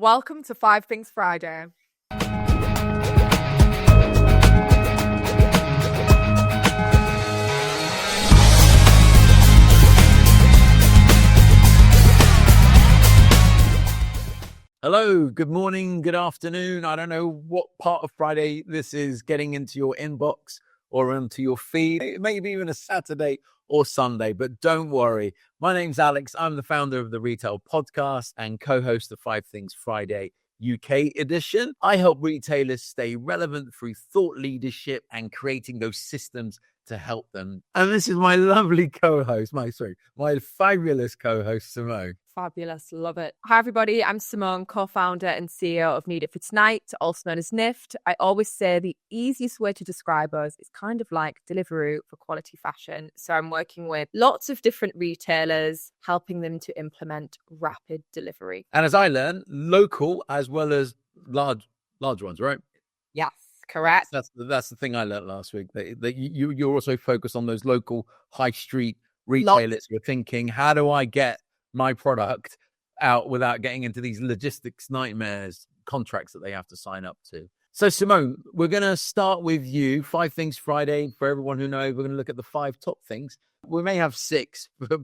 Welcome to Five Things Friday. Hello, good morning, good afternoon. I don't know what part of Friday this is getting into your inbox or into your feed. Maybe even a Saturday or Sunday, but don't worry. My name's Alex. I'm the founder of the Retail Podcast and co-host of Five Things Friday UK edition. I help retailers stay relevant through thought leadership and creating those systems to help them. And this is my lovely co-host, my fabulous co-host, Simone. Fabulous. Love it. Hi, everybody. I'm Simone, co-founder and CEO of Need It for Tonight, also known as NIFT. I always say the easiest way to describe us is kind of like Deliveroo for quality fashion. So I'm working with lots of different retailers, helping them to implement rapid delivery. And as I learned, local as well as large ones, right? Yes, correct. That's the thing I learned last week, that you're also focused on those local high street retailers who are thinking, how do I get my product out without getting into these logistics nightmares, contracts that they have to sign up to. So Simone, we're going to start with you. 5 Things Friday. For everyone who knows, we're going to look at the 5 top things. We may have 6, but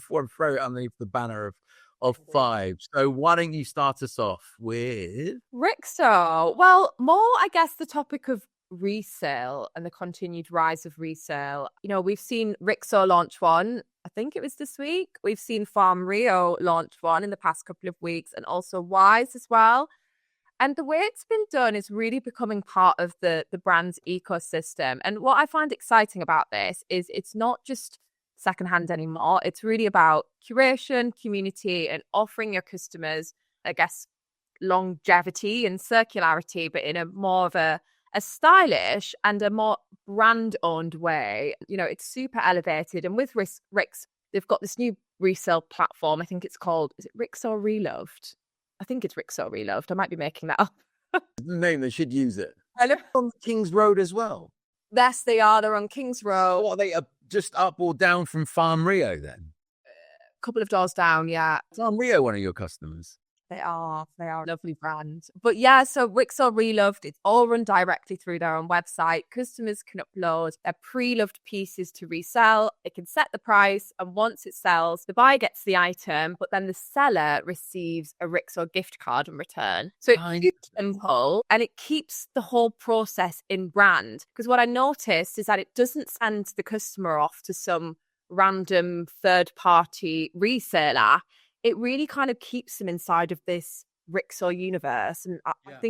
we'll throw it underneath the banner of 5. So why don't you start us off with RIXO? Well, more, I guess, the topic of resale and the continued rise of resale. You know, we've seen RIXO launch one. I think it was this week. We've seen Farm Rio launch one in the past couple of weeks, and also Wise as well. And the way it's been done is really becoming part of the brand's ecosystem. And what I find exciting about this is it's not just secondhand anymore. It's really about curation, community, and offering your customers, I guess, longevity and circularity, but in a more of a stylish and a more brand-owned way. You know, it's super elevated. And with RIXO, they've got this new resale platform. I think it's called, is it RIXO Reloved? I think it's RIXO Reloved. I might be making that up. name, they should use it. I know. On King's Road as well. Yes, they are. They're on King's Road. What, are they just up or down from Farm Rio then? A couple of doors down, yeah. Farm Rio, one of your customers? They are a lovely brand. But yeah, so RIXO Reloved, it's all run directly through their own website. Customers can upload their pre-loved pieces to resell. It can set the price, and once it sells, the buyer gets the item, but then the seller receives a RIXO gift card in return. So it's simple, and it keeps the whole process in brand. Because what I noticed is that it doesn't send the customer off to some random third-party reseller. It really kind of keeps them inside of this RIXO universe. And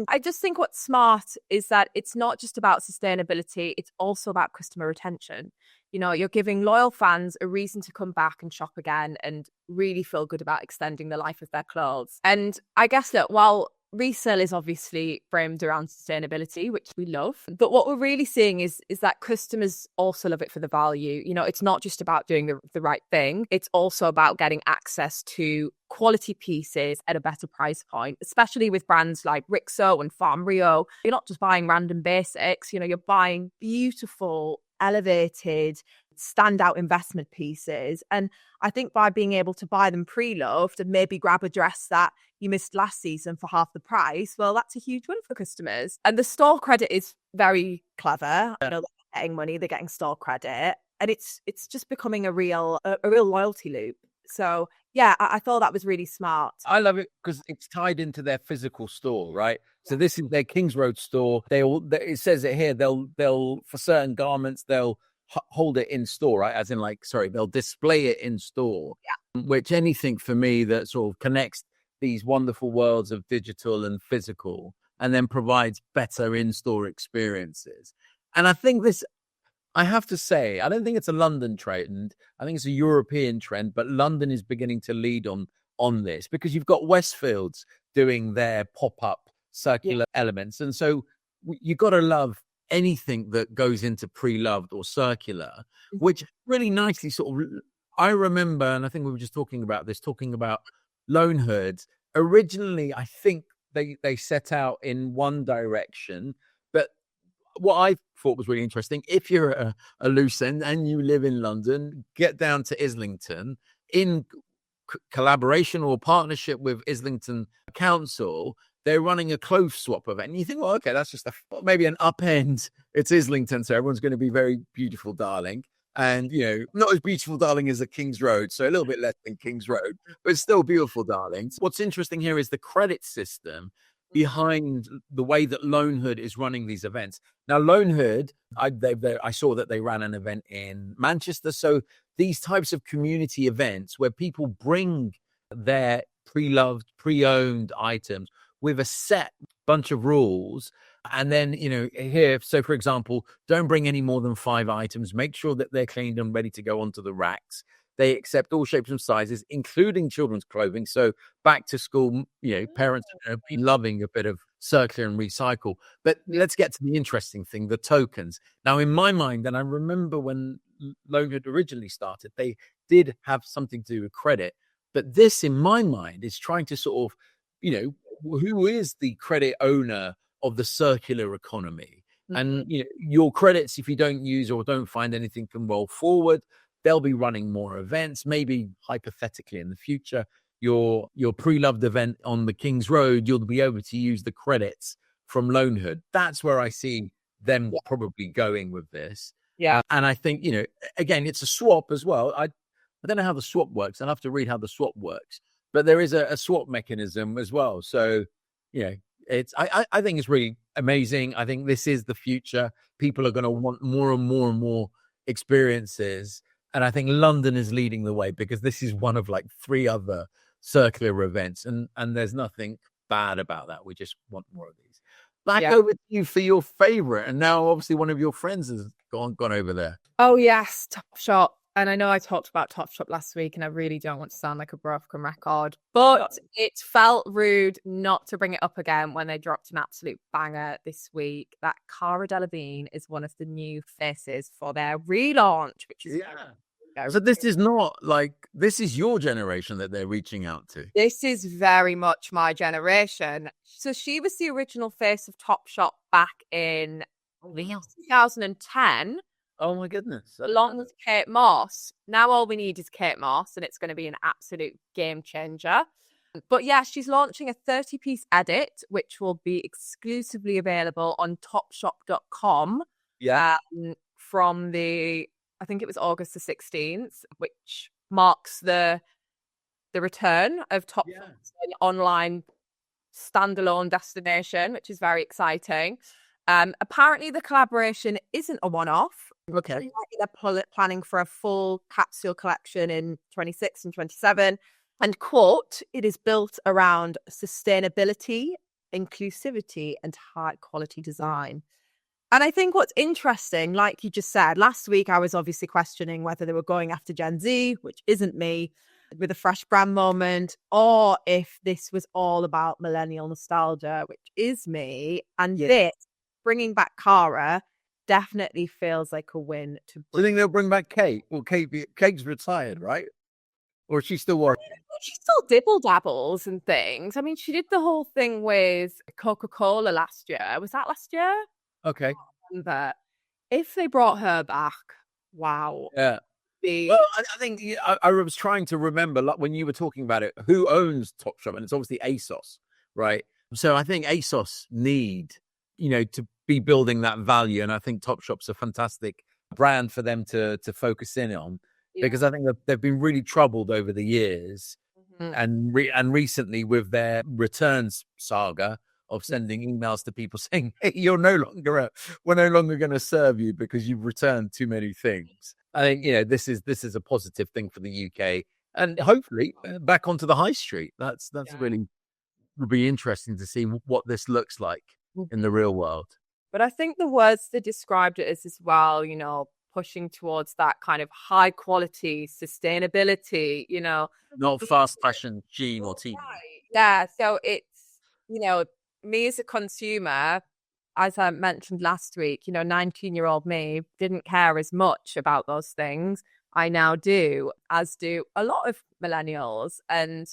I just think what's smart is that it's not just about sustainability, it's also about customer retention. You know, you're giving loyal fans a reason to come back and shop again and really feel good about extending the life of their clothes. And I guess that while resale is obviously framed around sustainability, which we love, but what we're really seeing is that customers also love it for the value. You know, it's not just about doing the right thing. It's also about getting access to quality pieces at a better price point, especially with brands like RIXO and Farm Rio. You're not just buying random basics, you know, you're buying beautiful, elevated, standout investment pieces. And I think by being able to buy them pre-loved and maybe grab a dress that you missed last season for half the price, well, that's a huge win for customers. And the store credit is very clever. You know, they're getting money, they're getting store credit, and it's just becoming a real loyalty loop. So yeah, I thought that was really smart. I love it because it's tied into their physical store, right? So this is their Kings Road store. It says it here. They'll for certain garments they'll hold it in store, right? As in, they'll display it in store. Yeah. Which anything for me that sort of connects these wonderful worlds of digital and physical, and then provides better in-store experiences. And I think this, I have to say, I don't think it's a London trend. I think it's a European trend, but London is beginning to lead on this because you've got Westfields doing their pop-up circular elements. And so you got to love anything that goes into pre-loved or circular, which really nicely I remember, and I think we were just talking about Loanhood. Originally, I think they set out in one direction, but what I thought was really interesting, if you're a loose end and you live in London, get down to Islington. In collaboration or partnership with Islington Council. They're running a clothes swap event. And you think, well, okay, that's just maybe an upend. It's Islington, so everyone's going to be very beautiful, darling. And, not as beautiful, darling, as a King's Road. So a little bit less than King's Road, but still beautiful, darling. What's interesting here is the credit system behind the way that Loanhood is running these events. Now, Loanhood, I saw that they ran an event in Manchester. So these types of community events where people bring their pre-loved, pre-owned items with a set bunch of rules. And then, here, so for example, don't bring any more than 5 items. Make sure that they're cleaned and ready to go onto the racks. They accept all shapes and sizes, including children's clothing. So back to school, parents are be loving a bit of circular and recycle. But let's get to the interesting thing, the tokens. Now, in my mind, and I remember when Loanhood originally started, they did have something to do with credit. But this, in my mind, is trying to sort of, who is the credit owner of the circular economy? Mm-hmm. And your credits, if you don't use or don't find anything, can roll forward. They'll be running more events, maybe hypothetically in the future. Your pre-loved event on the King's Road, you'll be able to use the credits from Loanhood. That's where I see them probably going with this. Yeah. And I think, again, it's a swap as well. I don't know how the swap works. I'll have to read how the swap works. But there is a swap mechanism as well. So, I think it's really amazing. I think this is the future. People are going to want more and more and more experiences. And I think London is leading the way because this is one of like 3 other circular events. And there's nothing bad about that. We just want more of these. Back over to you for your favorite. And now obviously one of your friends has gone over there. Oh, yes. Topshop. And I know I talked about Topshop last week and I really don't want to sound like a broken record, but it felt rude not to bring it up again when they dropped an absolute banger this week. That Cara Delevingne is one of the new faces for their relaunch, which is so this is not like, this is your generation that they're reaching out to. This is very much my generation. So she was the original face of Topshop back in 2010. Oh my goodness. Along with Kate Moss. Now all we need is Kate Moss and it's going to be an absolute game changer. But yeah, she's launching a 30-piece edit, which will be exclusively available on topshop.com. Yeah. From I think it was August the 16th, which marks the return of Topshop's online standalone destination, which is very exciting. Apparently the collaboration isn't a one-off. Okay. They're planning for a full capsule collection in 26 and 27. And quote, it is built around sustainability, inclusivity, and high quality design. And I think what's interesting, like you just said, last week I was obviously questioning whether they were going after Gen Z, which isn't me, with a fresh brand moment, or if this was all about millennial nostalgia, which is me. And this, bringing back Cara, definitely feels like a win. Do you think they'll bring back Kate? Well, Kate's retired, right? Or is she still working? She still dibble dabbles and things. I mean, she did the whole thing with Coca-Cola last year. Was that last year? Okay. But if they brought her back, wow. Yeah. Well, I think I was trying to remember, like when you were talking about it, who owns Topshop, and it's obviously ASOS, right? So I think ASOS need, to be building that value, and I think Topshop's a fantastic brand for them to focus in on, because I think they've been really troubled over the years, and recently with their returns saga of sending emails to people saying, "Hey, we're no longer going to serve you because you've returned too many things." I think this is a positive thing for the UK, and hopefully back onto the high street. That's really would be interesting to see what this looks like in the real world. But I think the words they described it as well, pushing towards that kind of high quality sustainability, not fast fashion Jean or T. Right. Yeah, so it's me as a consumer, as I mentioned last week, 19-year-old me didn't care as much about those things. I now do, as do a lot of millennials. And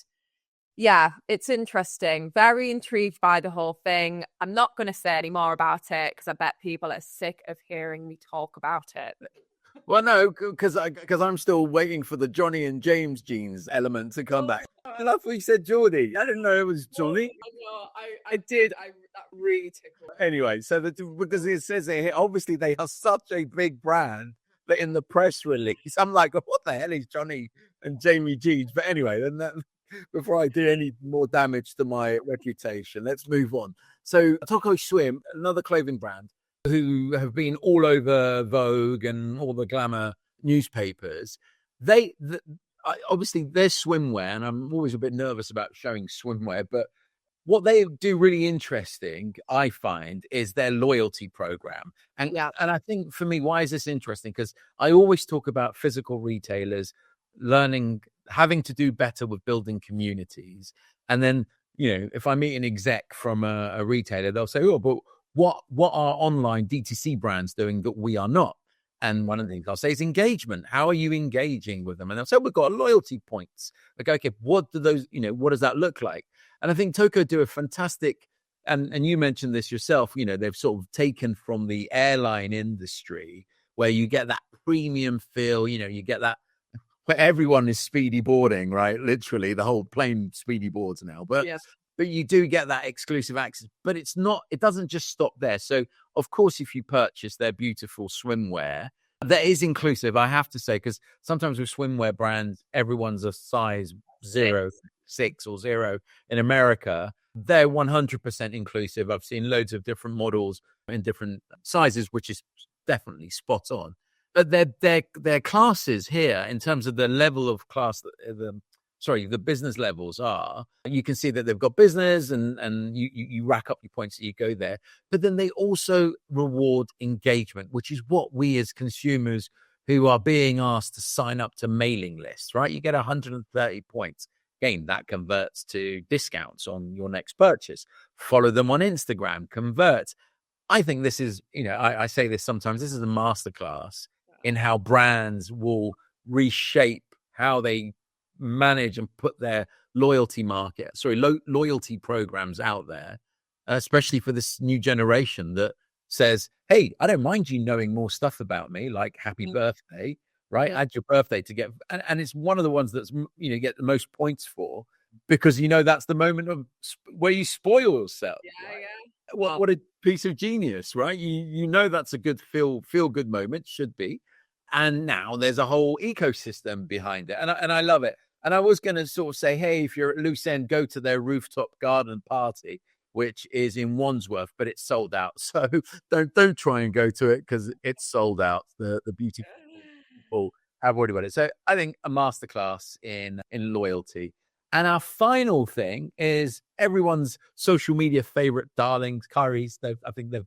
yeah, it's interesting. Very intrigued by the whole thing. I'm not going to say any more about it because I bet people are sick of hearing me talk about it. Well, no, because I'm still waiting for the Johnny and James jeans element to come back. And I thought you said Geordie. I didn't know it was Johnny. I know, I did. That really tickled. Anyway, so because it says here, obviously they are such a big brand that in the press release, I'm like, what the hell is Johnny and Jamie Jeans? But anyway, then before I do any more damage to my reputation, let's move on. So TOCO Swim, another clothing brand who have been all over Vogue and all the glamour newspapers. Obviously their swimwear, and I'm always a bit nervous about showing swimwear, but what they do really interesting, I find, is their loyalty program. And I think for me, why is this interesting? Because I always talk about physical retailers having to do better with building communities. And then, if I meet an exec from a retailer, they'll say, oh, but what are online DTC brands doing that we are not? And one of the things I'll say is engagement. How are you engaging with them? And they'll say, we've got loyalty points. Okay, what do those, what does that look like? And I think TOCO do a fantastic, and you mentioned this yourself, they've sort of taken from the airline industry where you get that premium feel, you get that where everyone is speedy boarding, right? Literally the whole plane speedy boards now. But Yes. But you do get that exclusive access, but it doesn't just stop there. So of course, if you purchase their beautiful swimwear, that is inclusive, I have to say, because sometimes with swimwear brands, everyone's a size 0, 6 or 0 in America. They're 100% inclusive. I've seen loads of different models in different sizes, which is definitely spot on. But their classes here, in terms of the level of class, the business levels are, you can see that they've got business and you rack up your points that you go there. But then they also reward engagement, which is what we as consumers who are being asked to sign up to mailing lists, right? You get 130 points. Again, that converts to discounts on your next purchase. Follow them on Instagram, convert. I think this is, I say this sometimes, this is a masterclass in how brands will reshape how they manage and put their loyalty programs out there, especially for this new generation that says, hey, I don't mind you knowing more stuff about me, like happy birthday, right? Add your birthday to get, and it's one of the ones that's, get the most points for, because that's the moment of where you spoil yourself. Yeah. What a piece of genius, right? That's a good feel good moment, should be. And now there's a whole ecosystem behind it. And I love it. And I was going to sort of say, hey, if you're at Loose End, go to their rooftop garden party, which is in Wandsworth, but it's sold out. So don't try and go to it because it's sold out. The beauty people have already got it. So I think a masterclass in loyalty. And our final thing is everyone's social media favorite darlings, Currys. I think they've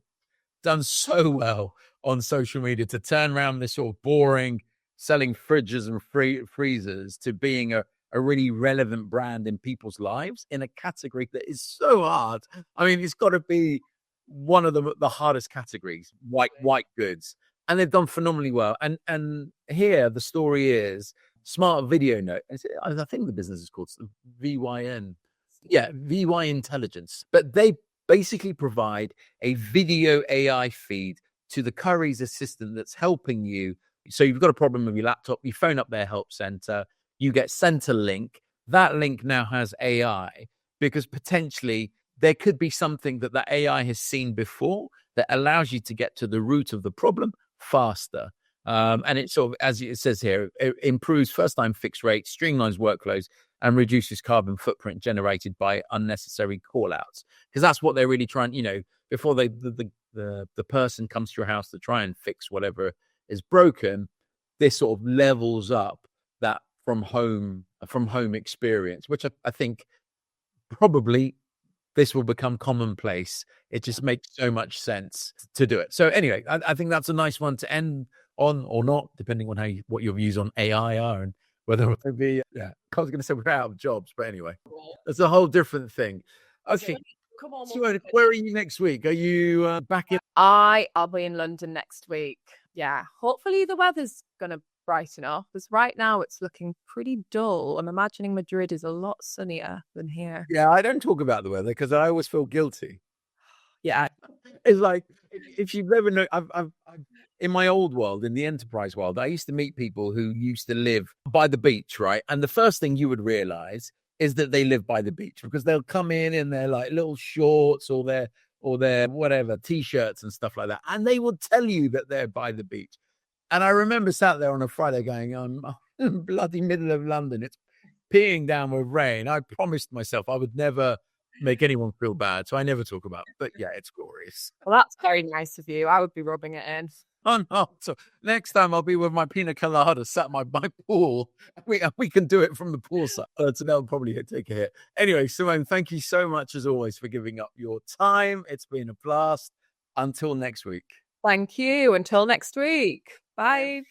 done so well on social media to turn around this sort of boring selling fridges and freezers to being a really relevant brand in people's lives in a category that is so hard. I mean, it's got to be one of the hardest categories, white goods. And they've done phenomenally well. And here the story is Smart Video Note. I think the business is called VYN. Yeah, Vyntelligence. But they basically provide a video AI feed to the Currys assistant that's helping you. So you've got a problem with your laptop, you phone up their help center, you get sent a link. That link now has AI because potentially there could be something that the AI has seen before that allows you to get to the root of the problem faster. And it sort of, as it says here, it improves first-time fix rate, streamlines workflows, and reduces carbon footprint generated by unnecessary call-outs. Because that's what they're really trying, before the person comes to your house to try and fix whatever is broken, this sort of levels up that from home experience, which I think probably this will become commonplace. It just makes so much sense to do it. So anyway, I think that's a nice one to end on, or not, depending on what your views on AI are and whether it will be. Yeah, I was going to say we're out of jobs, but anyway, that's a whole different thing. Okay, come on. Simone, where are you next week? Are you back in? I'll be in London next week. Yeah, hopefully the weather's going to brighten up, because right now it's looking pretty dull. I'm imagining Madrid is a lot sunnier than here. Yeah, I don't talk about the weather because I always feel guilty. Yeah. It's like, if you've ever known, I've in my old world, in the enterprise world, I used to meet people who used to live by the beach, right? And the first thing you would realize is that they live by the beach, because they'll come in their like little shorts or their whatever t-shirts and stuff like that, and they will tell you that they're by the beach. And I remember sat there on a Friday going, bloody middle of London, it's peeing down with rain. I promised myself I would never make anyone feel bad, so I never talk about it. But yeah, it's glorious. Well, that's very nice of you. I would be rubbing it in. Oh no! So next time I'll be with my pina colada sat my pool. We can do it from the pool side. So that'll probably take a hit. Anyway, Simone, thank you so much as always for giving up your time. It's been a blast. Until next week. Thank you. Until next week. Bye.